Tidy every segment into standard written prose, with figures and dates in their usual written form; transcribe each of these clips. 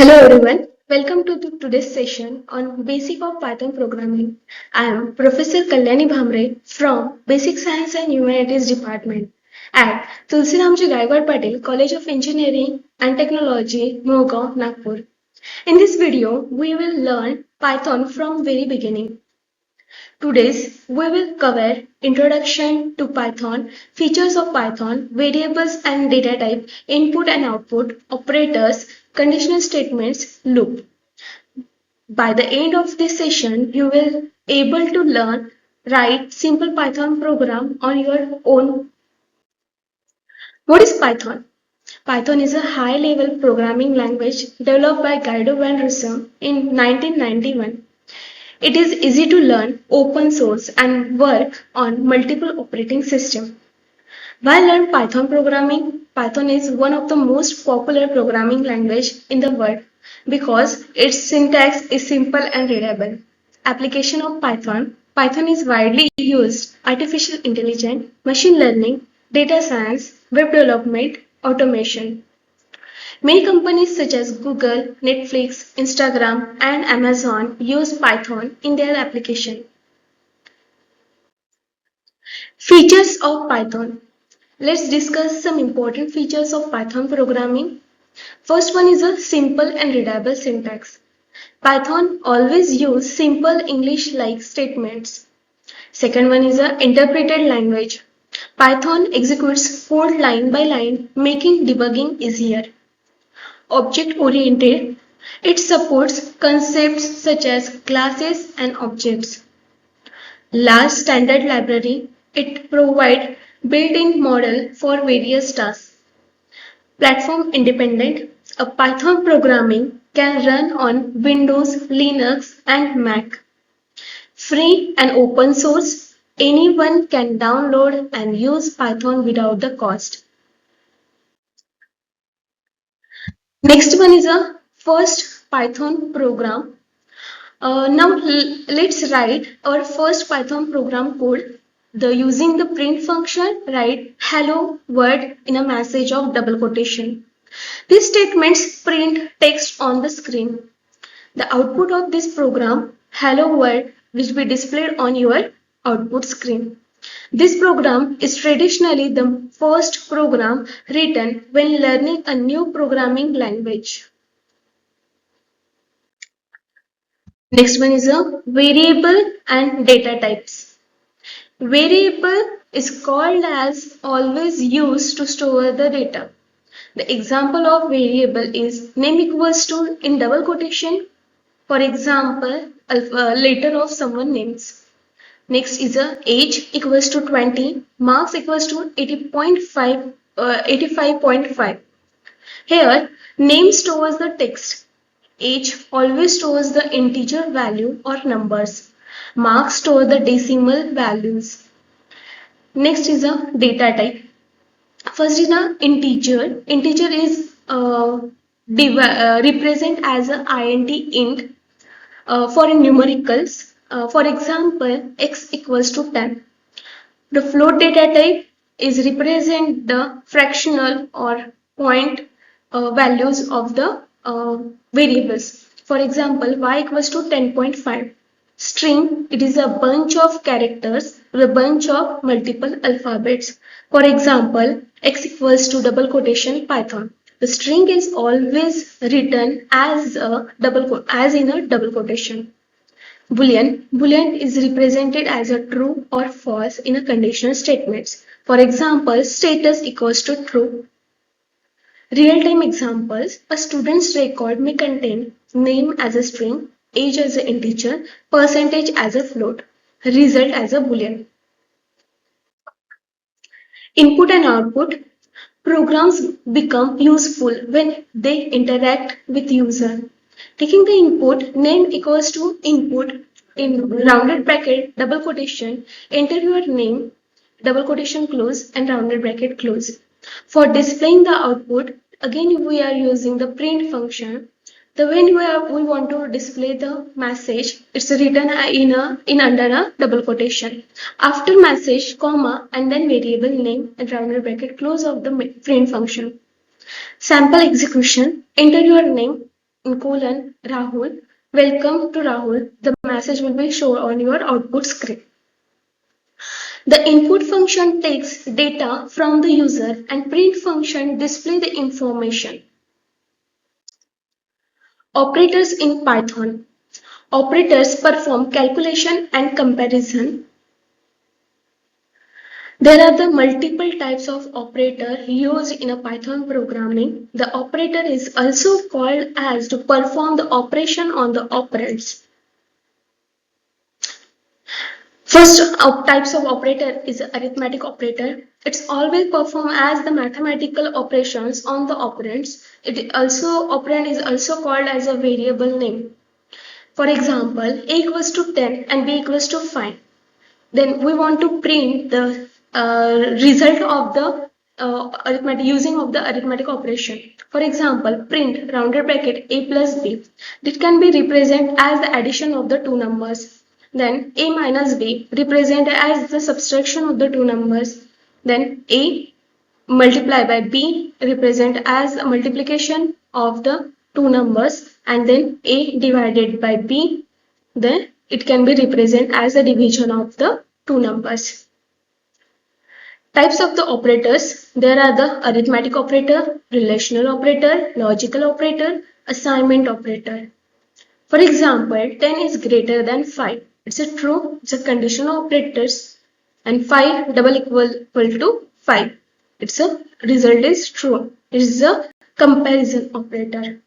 Hello everyone, welcome to today's session on Basic of Python Programming. I am Professor Kalyani Bhambre from Basic Science and Humanities Department at Tulsiramji Gaikwad Patel College of Engineering and Technology, Mogaon, Nagpur. In this video, we will learn Python from very beginning. Today's we will cover introduction to Python, features of Python, variables and data type, input and output, operators, conditional statements, loop. By the end of this session, you will able to learn write simple Python program on your own. What is Python? Python is a high-level programming language developed by Guido van Rossum in 1991. It is easy to learn, open source, and work on multiple operating systems. Why learn Python programming? Python is one of the most popular programming language in the world because its syntax is simple and readable. Application of Python. Python is widely used artificial intelligence, machine learning, data science, web development, automation. Many companies such as Google, Netflix, Instagram, and Amazon use Python in their application. Features of Python. Let's discuss some important features of Python programming. First one is a simple and readable syntax. Python always use simple English-like statements. Second one is a interpreted language. Python executes code line by line, making debugging easier. Object-oriented. It supports concepts such as classes and objects. Large standard library. It provides built-in model for various tasks. Platform independent. A Python programming can run on Windows, Linux, and Mac. Free and open source. Anyone can download and use Python without the cost. Next one is a first Python program. Now let's write our first Python program code. Using the print function, write hello world in a message of double quotation. These statements print text on the screen. The output of this program, hello world, will be displayed on your output screen. This program is traditionally the first program written when learning a new programming language. Next one is a variable and data types. Variable is called as always used to store the data. The example of variable is name equals to in double quotation. For example, letter of someone names. Next is a age equals to 20, marks equals to 85.5. Here, name stores the text. Age always stores the integer value or numbers. Marks store the decimal values. Next is a data type. First is an integer. Integer is represent as a int for numericals. For example, x equals to 10. The float data type is represent the fractional or point values of the variables. For example, y equals to 10.5. String, it is a bunch of characters with a bunch of multiple alphabets. For example, x equals to double quotation Python. The string is always written as in a double quotation. Boolean. Boolean is represented as a true or false in a conditional statements. For example, status equals to true. Real-time examples. A student's record may contain name as a string, age as an integer, percentage as a float, result as a boolean. Input and output. Programs become useful when they interact with user. Taking the input, name equals to input in rounded bracket, double quotation, enter your name, double quotation close and rounded bracket close. For displaying the output, again we are using the print function. When we want to display the message, it's written in under a double quotation. After message, comma, and then variable name and rounded bracket close of the print function. Sample execution, enter your name, colon Rahul. Welcome to Rahul. The message will be shown on your output screen. The input function takes data from the user and print function display the information. Operators in Python. Operators perform calculation and comparison. There are the multiple types of operator used in a Python programming. The operator is also called as to perform the operation on the operands. First types of operator is arithmetic operator. It's always perform as the mathematical operations on the operands. Operand is also called as a variable name. For example, a equals to 10 and b equals to 5. Then we want to print the result of the arithmetic using of the arithmetic operation. For example, print rounded bracket a plus b. That can be represented as the addition of the two numbers. Then a minus b represented as the subtraction of the two numbers. Then a multiplied by b represent as a multiplication of the two numbers, and then a divided by b, then it can be represented as a division of the two numbers. Types of the operators, there are the arithmetic operator, relational operator, logical operator, assignment operator. For example, 10 is greater than 5. It's a true, it's a conditional operators, and 5 double equal to 5. It's a result is true. It is a comparison operator.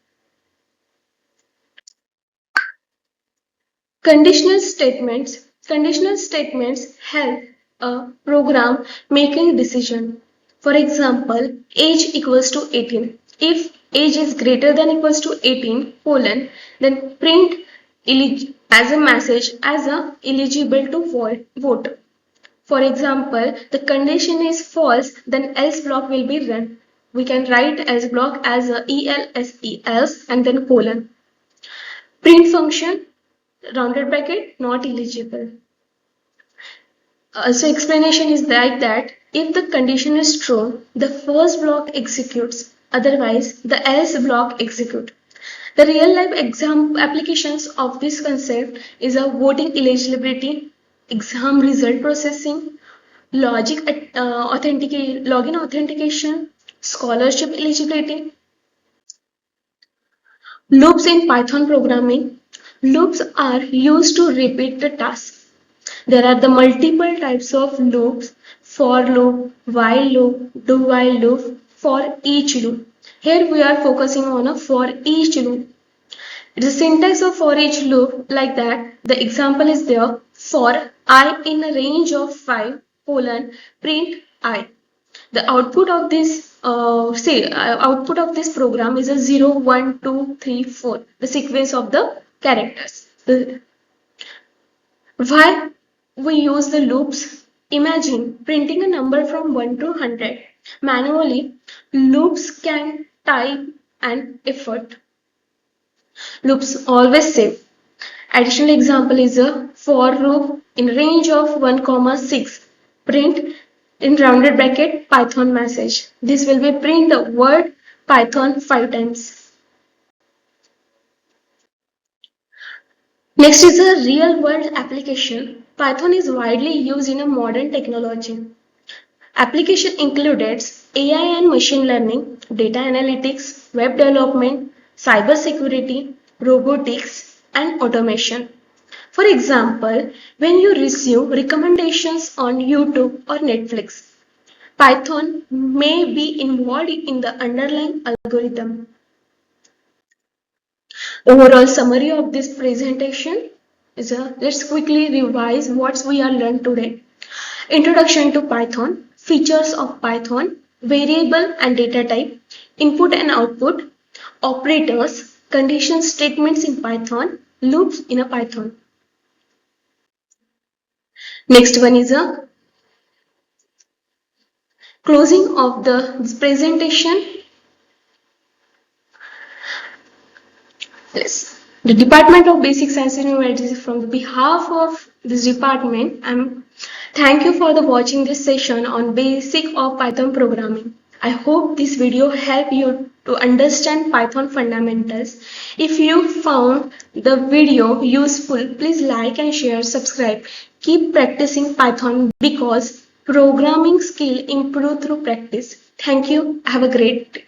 Conditional statements. Conditional statements help a program making decision. For example, age equals to 18. If age is greater than equals to 18, colon, then print as a message as a eligible to vote. For example, the condition is false, then else block will be run. We can write else block as a else and then colon. Print function, rounded bracket, not eligible. So explanation is like that if the condition is true, the first block executes, otherwise the else block execute. The real life exam applications of this concept is a voting eligibility, exam result processing, login authentication, scholarship eligibility. Loops in Python programming. Loops are used to repeat the task. There are the multiple types of loops: for loop, while loop, do while loop, for each loop. Here we are focusing on a for each loop. The syntax of for each loop like that. The example is there: for I in a range of 5, colon, print I. The output of this output of this program is a 0, 1, 2, 3, 4. The sequence of the characters. Why we use the loops? Imagine printing a number from 1 to 100. Manually, loops can type and effort. Loops always save. Additional example is a for loop in range of 1, 6. Print in rounded bracket Python message. This will be print the word Python 5 times. Next is a real world application. Python is widely used in a modern technology. Application includes AI and machine learning, data analytics, web development, cyber security, robotics, and automation. For example, when you receive recommendations on YouTube or Netflix, Python may be involved in the underlying algorithm. Overall summary of this presentation is let's quickly revise what we are learned today. Introduction to Python, features of Python, variable and data type, input and output, operators, condition statements in Python, loops in a Python. Next one is a closing of this presentation. Yes. The Department of Basic Science and Humanities, from the behalf of this department, thank you for watching this session on basic of Python programming. I hope this video helped you to understand Python fundamentals. If you found the video useful, please like and share, subscribe. Keep practicing Python because programming skill improve through practice. Thank you. Have a great day.